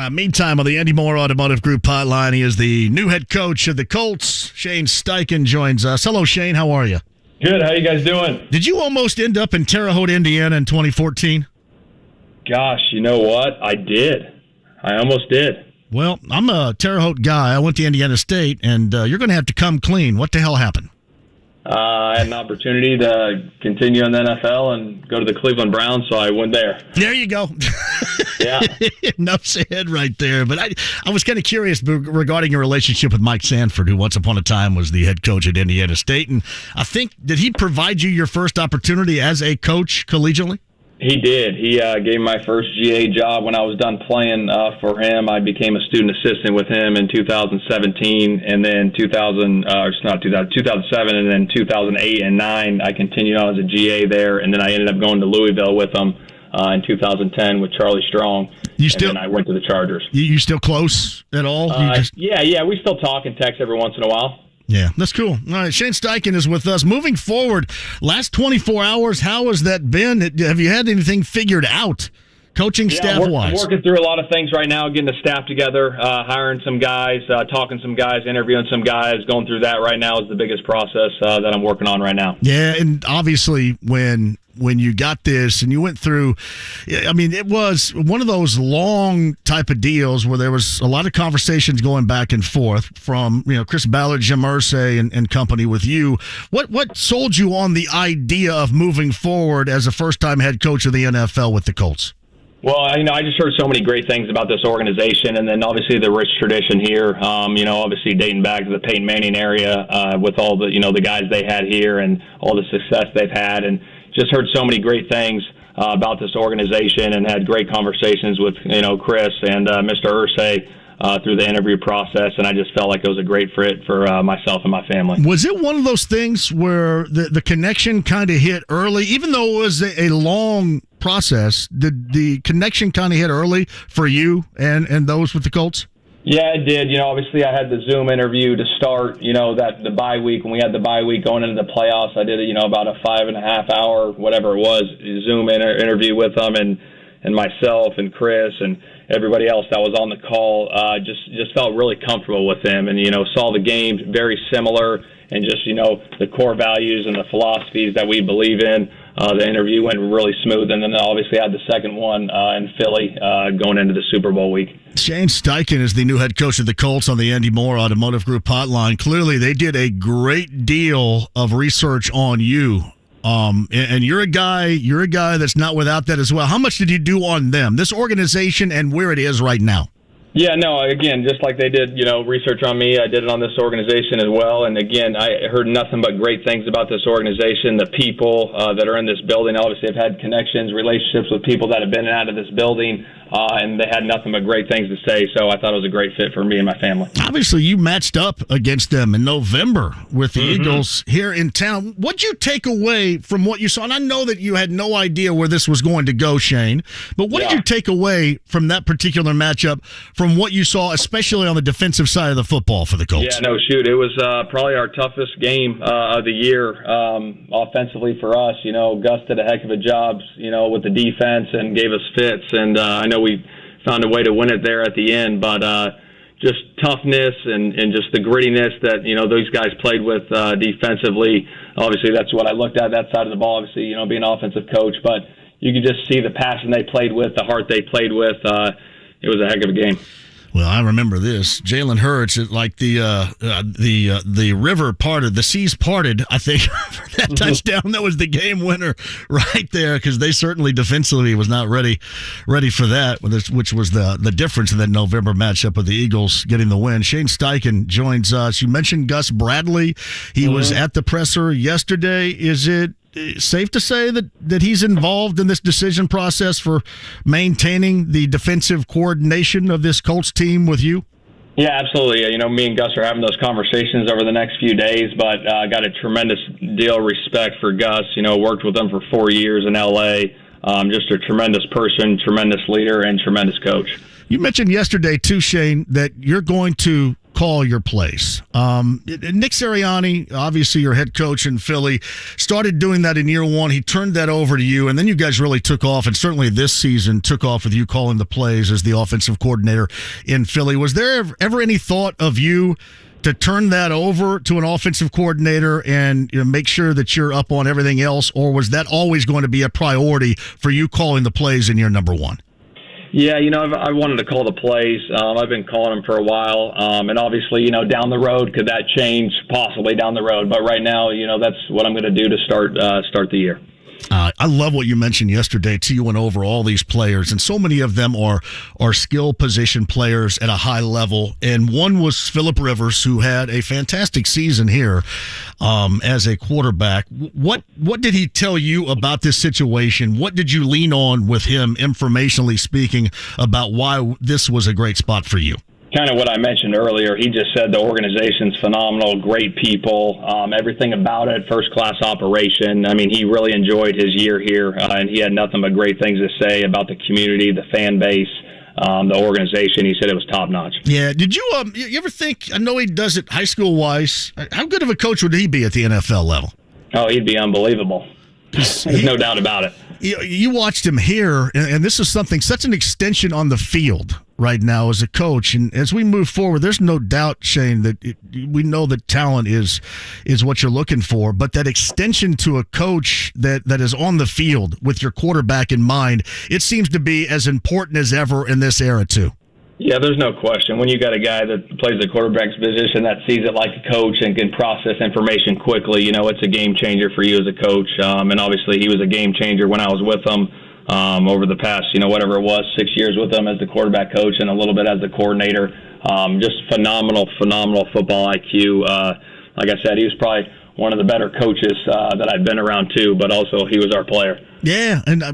Meantime, on the Andy Moore Automotive Group hotline, he is the new head coach of the Colts. Shane Steichen joins us. Hello, Shane. How are you? Good. How you guys doing? Did you almost end up in Terre Haute, Indiana in 2014? Gosh, you know what? I did. I almost did. Well, I'm a Terre Haute guy. I went to Indiana State, and you're going to have to come clean. What the hell happened? I had an opportunity to continue in the NFL and go to the Cleveland Browns, so I went there. There you go. Yeah. Enough said right there. But I was kind of curious regarding your relationship with Mike Sanford, who once upon a time was the head coach at Indiana State. And I think, did he provide you your first opportunity as a coach collegiately? He did. He gave me my first GA job when I was done playing for him. I became a student assistant with him in 2017, and then 2007, and then 2008 and 9, I continued on as a GA there, and then I ended up going to Louisville with him in 2010 with Charlie Strong. And then I went to the Chargers. You still close at all? Yeah, we still talk and text every once in a while. Yeah, that's cool. All right, Shane Steichen is with us. Moving forward, last 24 hours, how has that been? Have you had anything figured out, coaching staff-wise? I'm working through a lot of things right now, getting the staff together, hiring some guys, talking to some guys, interviewing some guys. Going through that right now is the biggest process that I'm working on right now. Yeah, and obviously when you got this and you went through, I mean, it was one of those long type of deals where there was a lot of conversations going back and forth from, Chris Ballard, Jim Irsay and company with you. What sold you on the idea of moving forward as a first-time head coach of the NFL with the Colts? Well, I just heard so many great things about this organization, and then obviously the rich tradition here. Obviously dating back to the Peyton Manning area with all the the guys they had here and all the success they've had, and just heard so many great things about this organization, and had great conversations with Chris and Mr. Irsay through the interview process, and I just felt like it was a great fit for myself and my family. Was it one of those things where the connection kind of hit early, even though it was a long process? Did the connection kind of hit early for you and those with the Colts? Yeah, it did. Obviously I had the Zoom interview to start, the bye week. When we had the bye week going into the playoffs, I did about a 5.5 hour, whatever it was, Zoom interview with them and myself and Chris and everybody else that was on the call. Just felt really comfortable with them, and, saw the games very similar, and just, the core values and the philosophies that we believe in. The interview went really smooth, and then obviously I had the second one in Philly going into the Super Bowl week. Shane Steichen is the new head coach of the Colts on the Andy Moore Automotive Group hotline. Clearly, they did a great deal of research on you. And you're a guy that's not without that as well. How much did you do on them, this organization, and where it is right now? Yeah, no, again, just like they did, research on me, I did it on this organization as well. And again, I heard nothing but great things about this organization, the people that are in this building. Obviously, I've had connections, relationships with people that have been out of this building, and they had nothing but great things to say. So I thought it was a great fit for me and my family. Obviously, you matched up against them in November with the Eagles here in town. What'd you take away from what you saw? And I know that you had no idea where this was going to go, Shane, but what did you take away from that particular matchup, from what you saw, especially on the defensive side of the football for the Colts? Yeah, no, shoot. It was probably our toughest game of the year offensively for us. Gus did a heck of a job, with the defense and gave us fits. And I know we found a way to win it there at the end, but just toughness and just the grittiness that, those guys played with defensively. Obviously, that's what I looked at, that side of the ball, obviously, being an offensive coach. But you could just see the passion they played with, the heart they played with. It was a heck of a game. Well, I remember this. Jalen Hurts, like the river parted, the seas parted, I think, for that touchdown. That was the game winner right there, because they certainly defensively was not ready for that, which was the difference in that November matchup with the Eagles getting the win. Shane Steichen joins us. You mentioned Gus Bradley. He was at the presser yesterday. Is it safe to say that he's involved in this decision process for maintaining the defensive coordination of this Colts team with you? Yeah, absolutely. Me and Gus are having those conversations over the next few days, but I got a tremendous deal of respect for Gus. Worked with him for 4 years in L.A. Just a tremendous person, tremendous leader, and tremendous coach. You mentioned yesterday, too, Shane, that you're going to call your plays. Nick Sirianni, obviously your head coach in Philly, started doing that in year one. He turned that over to you, and then you guys really took off, and certainly this season took off with you calling the plays as the offensive coordinator in Philly. Was there ever any thought of you to turn that over to an offensive coordinator and make sure that you're up on everything else, or was that always going to be a priority for you calling the plays in year number one? Yeah, I wanted to call the plays. I've been calling them for a while, and obviously, down the road, could that change? Possibly down the road, but right now, that's what I'm going to do to start the year. I love what you mentioned yesterday, too. You went over all these players, and so many of them are skill position players at a high level. And one was Phillip Rivers, who had a fantastic season here as a quarterback. What did he tell you about this situation? What did you lean on with him, informationally speaking, about why this was a great spot for you? Kind of what I mentioned earlier. He just said the organization's phenomenal, great people, everything about it, first-class operation. I mean, he really enjoyed his year here, and he had nothing but great things to say about the community, the fan base, the organization. He said it was top-notch. Yeah. Did you ever think, I know he does it high school-wise, how good of a coach would he be at the NFL level? Oh, he'd be unbelievable. There's no doubt about it. You watched him here, and this is such an extension on the field right now as a coach. And as we move forward, there's no doubt, Shane, that we know that talent is what you're looking for. But that extension to a coach that is on the field with your quarterback in mind, it seems to be as important as ever in this era, too. Yeah, there's no question. When you got a guy that plays the quarterback's position that sees it like a coach and can process information quickly, it's a game changer for you as a coach. And obviously he was a game changer when I was with him over the past, whatever it was, 6 years with him as the quarterback coach and a little bit as the coordinator. Just phenomenal football IQ. Like I said, he was probably one of the better coaches that I've been around too, but also he was our player. Yeah, and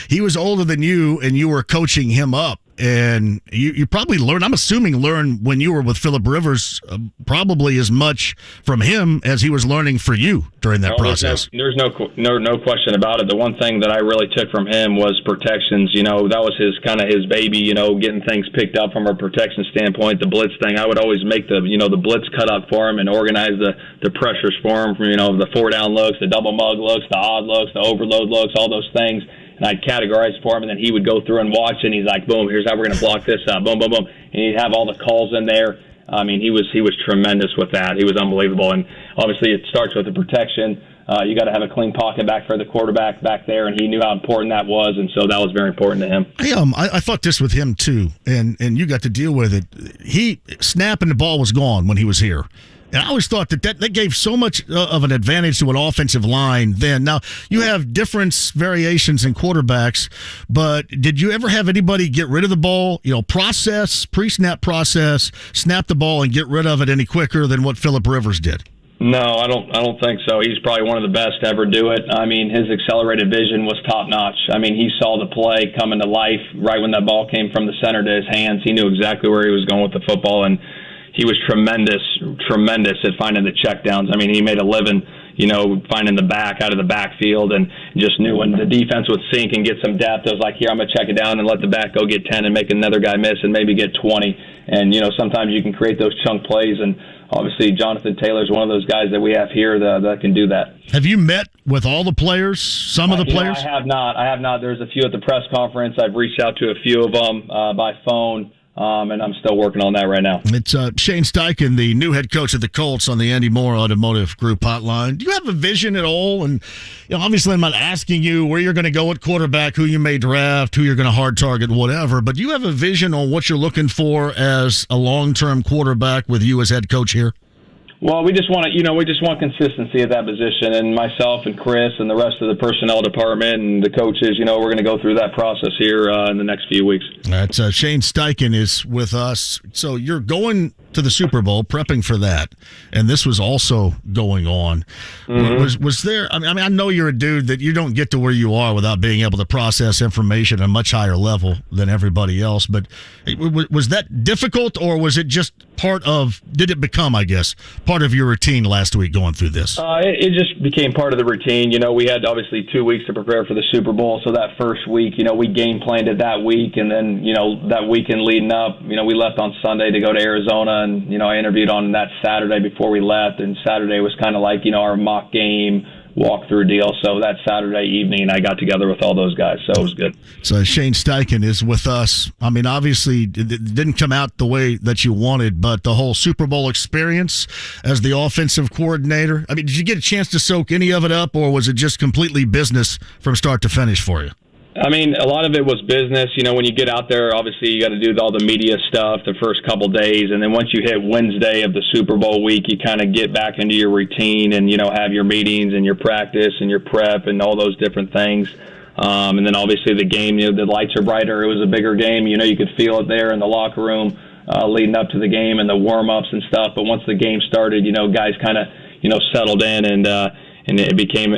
he was older than you, and you were coaching him up. And you probably learned, I'm assuming, when you were with Phillip Rivers, probably as much from him as he was learning for you during that process. There's no question about it. The one thing that I really took from him was protections. That was his baby, getting things picked up from a protection standpoint. The blitz thing, I would always make the blitz cut up for him and organize the pressures for him, from, the 4-down looks, the double mug looks, the odd looks, the overload looks, all those things. And I'd categorize for him, and then he would go through and watch, and he's like, boom, here's how we're going to block this up, boom, boom, boom. And he'd have all the calls in there. I mean, he was tremendous with that. He was unbelievable. And obviously it starts with the protection. You got to have a clean pocket back for the quarterback back there, and he knew how important that was, and so that was very important to him. I thought this with him too, and you got to deal with it. He snapping the ball was gone when he was here. And I always thought that gave so much of an advantage to an offensive line then. Now, you have variations in quarterbacks, but did you ever have anybody get rid of the ball, pre-snap process, snap the ball and get rid of it any quicker than what Phillip Rivers did? No, I don't think so. He's probably one of the best to ever do it. I mean, his accelerated vision was top-notch. I mean, he saw the play come into life right when that ball came from the center to his hands. He knew exactly where he was going with the football, and he was tremendous at finding the checkdowns. I mean, he made a living, finding the back out of the backfield, and just knew when the defense would sink and get some depth. It was like, here, I'm going to check it down and let the back go get 10 and make another guy miss and maybe get 20. And, sometimes you can create those chunk plays, and obviously Jonathan Taylor's one of those guys that we have here that can do that. Have you met with all the players, some of the players? I have not. There's a few at the press conference. I've reached out to a few of them by phone. And I'm still working on that right now. It's Shane Steichen, the new head coach of the Colts, on the Andy Moore Automotive Group hotline. Do you have a vision at all? And obviously I'm not asking you where you're going to go at quarterback, who you may draft, who you're going to hard target, whatever. But do you have a vision on what you're looking for as a long-term quarterback with you as head coach here? Well, we just want consistency at that position, and myself and Chris and the rest of the personnel department and the coaches, we're going to go through that process here in the next few weeks. That's Shane Steichen is with us. So you're going to the Super Bowl, prepping for that, and this was also going on. Was there? I mean, I know you're a dude that you don't get to where you are without being able to process information at a much higher level than everybody else. But was that difficult, or was it just part of? Did it become, I guess, part of your routine last week going through this? It just became part of the routine. We had obviously 2 weeks to prepare for the Super Bowl, so that first week, we game planned it that week, and then that weekend leading up, we left on Sunday to go to Arizona, and I interviewed on that Saturday before we left, and Saturday was kind of like our mock game walkthrough deal. So that Saturday evening, I got together with all those guys, so it was good. So Shane Steichen is with us. I mean, obviously, it didn't come out the way that you wanted, but the whole Super Bowl experience as the offensive coordinator, I mean, did you get a chance to soak any of it up, or was it just completely business from start to finish for you? I mean, a lot of it was business. When you get out there, obviously you got to do all the media stuff the first couple days, and then once you hit Wednesday of the Super Bowl week, you kind of get back into your routine and have your meetings and your practice and your prep and all those different things. And then obviously the game, the lights are brighter. It was a bigger game. You could feel it there in the locker room leading up to the game and the warm-ups and stuff. But once the game started, guys kind of settled in, and it became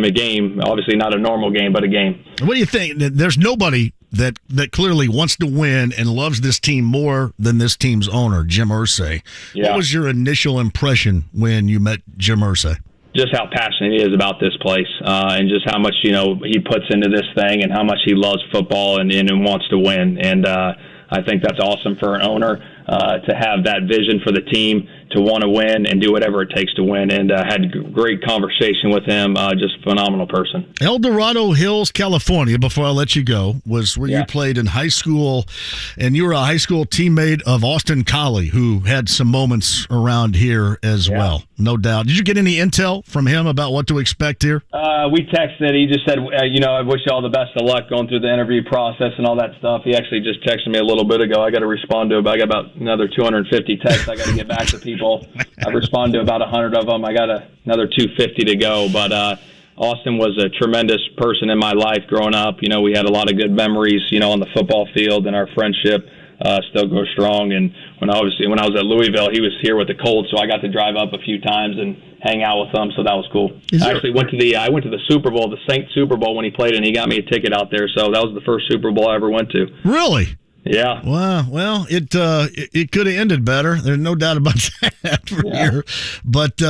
a game. Obviously not a normal game, but a game. What do you think? There's nobody that clearly wants to win and loves this team more than this team's owner, Jim Irsay. Yeah. What was your initial impression when you met Jim Irsay? Just how passionate he is about this place, and just how much he puts into this thing, and how much he loves football and wants to win. And I think that's awesome for an owner to have that vision for the team, to want to win and do whatever it takes to win. And had a great conversation with him. Just a phenomenal person. El Dorado Hills, California, before I let you go, was where you played in high school, and you were a high school teammate of Austin Collie, who had some moments around here as well, no doubt. Did you get any intel from him about what to expect here? We texted. He just said, I wish you all the best of luck going through the interview process and all that stuff. He actually just texted me a little bit ago. I got to respond to him. I got about another 250 texts I got to get back to people. I responded to about 100 of them. I got another 250 to go. But Austin was a tremendous person in my life growing up. We had a lot of good memories, on the football field, and our friendship still goes strong. And when I was at Louisville, he was here with the Colts, so I got to drive up a few times and hang out with him. So that was cool. I actually went to the Super Bowl, the Saints Super Bowl, when he played, and he got me a ticket out there. So that was the first Super Bowl I ever went to. Really? Yeah. Wow. Well, it could have ended better. There's no doubt about that for here. But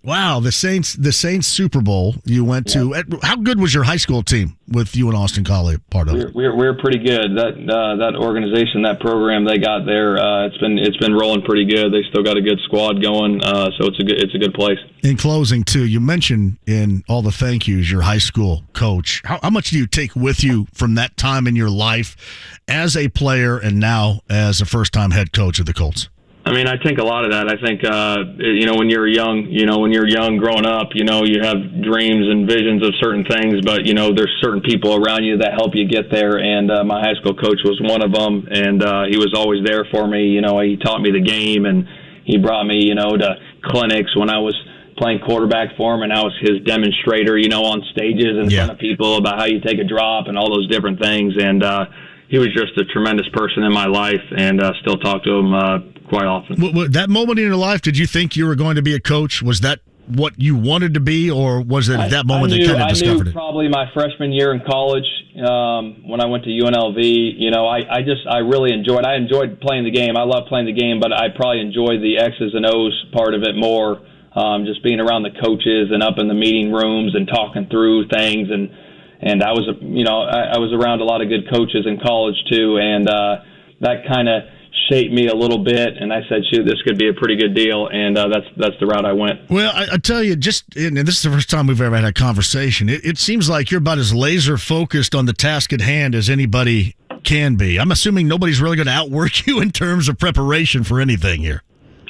wow, the Saints Super Bowl you went to. How good was your high school team with you and Austin Collie part of it? We're pretty good. That organization, that program they got there, it's been rolling pretty good. They still got a good squad going, so it's a good place. In closing, too, you mentioned in all the thank yous your high school coach. How much do you take with you from that time in your life as a player and now as a first-time head coach of the Colts? I mean, I think a lot of that. I think, when you're young growing up, you have dreams and visions of certain things, but, there's certain people around you that help you get there. And my high school coach was one of them, and he was always there for me. He taught me the game, and he brought me, to clinics when I was playing quarterback for him, and I was his demonstrator, on stages in front of people about how you take a drop and all those different things. And he was just a tremendous person in my life, and still talk to him quite often. That moment in your life, did you think you were going to be a coach? Was that what you wanted to be, or was it at that moment that you kind of discovered it? Probably my freshman year in college, when I went to UNLV. I really enjoyed. I enjoyed playing the game. I love playing the game, but I probably enjoyed the X's and O's part of it more. Just being around the coaches and up in the meeting rooms and talking through things, and I was I was around a lot of good coaches in college too, and that kind of shaped me a little bit, and I said, shoot, this could be a pretty good deal, and that's the route I went. Well, I tell you, and this is the first time we've ever had a conversation, it seems like you're about as laser focused on the task at hand as anybody can be. I'm assuming nobody's really going to outwork you in terms of preparation for anything here.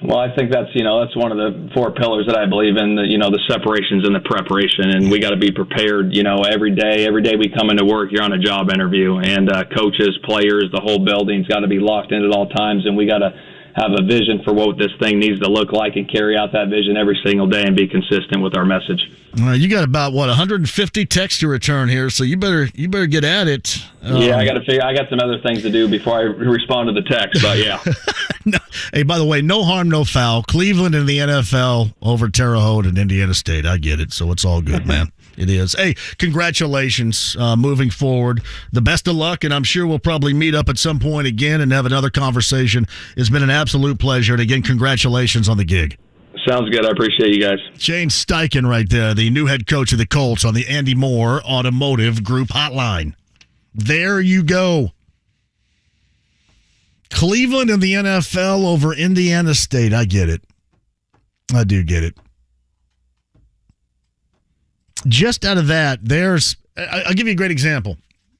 Well, I think that's one of the four pillars that I believe in, the separations and the preparation, and we got to be prepared, every day. Every day we come into work, you're on a job interview, and coaches, players, the whole building's got to be locked in at all times, and we got to have a vision for what this thing needs to look like and carry out that vision every single day and be consistent with our message. You got about 150 texts to return here, so you better get at it. I got some other things to do before I respond to the text, but yeah. No, hey, by the way, no harm, no foul. Cleveland in the NFL over Terre Haute and Indiana State. I get it, so it's all good, man. It is. Hey, congratulations moving forward. The best of luck, and I'm sure we'll probably meet up at some point again and have another conversation. It's been an absolute pleasure, and again, congratulations on the gig. Sounds good. I appreciate you guys. Shane Steichen right there, the new head coach of the Colts on the Andy Moore Automotive Group Hotline. There you go. Cleveland in the NFL over Indiana State. I get it. I do get it. Just out of that, I'll give you a great example.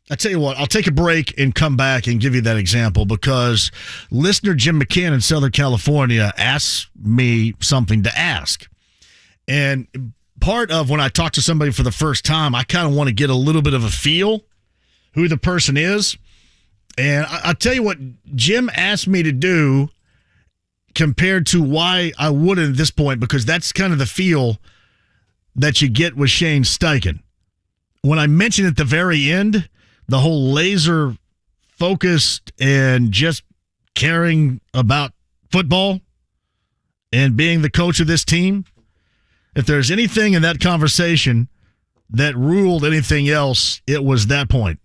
I tell you what, I'll take a break and come back and give you that example because listener Jim McCann in Southern California asked me something to ask. And part of when I talk to somebody for the first time, I kind of want to get a little bit of a feel who the person is. And I'll tell you what Jim asked me to do compared to why I wouldn't at this point, because that's kind of the feel that you get with Shane Steichen. When I mentioned at the very end, the whole laser focused and just caring about football and being the coach of this team, if there's anything in that conversation that ruled anything else, it was that point.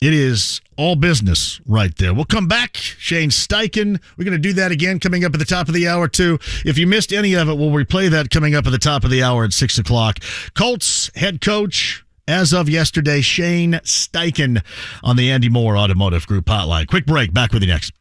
It is all business right there. We'll come back. Shane Steichen. We're going to do that again coming up at the top of the hour, too. If you missed any of it, we'll replay that coming up at the top of the hour at 6 o'clock. Colts head coach, as of yesterday, Shane Steichen on the Andy Moore Automotive Group Hotline. Quick break. Back with you next.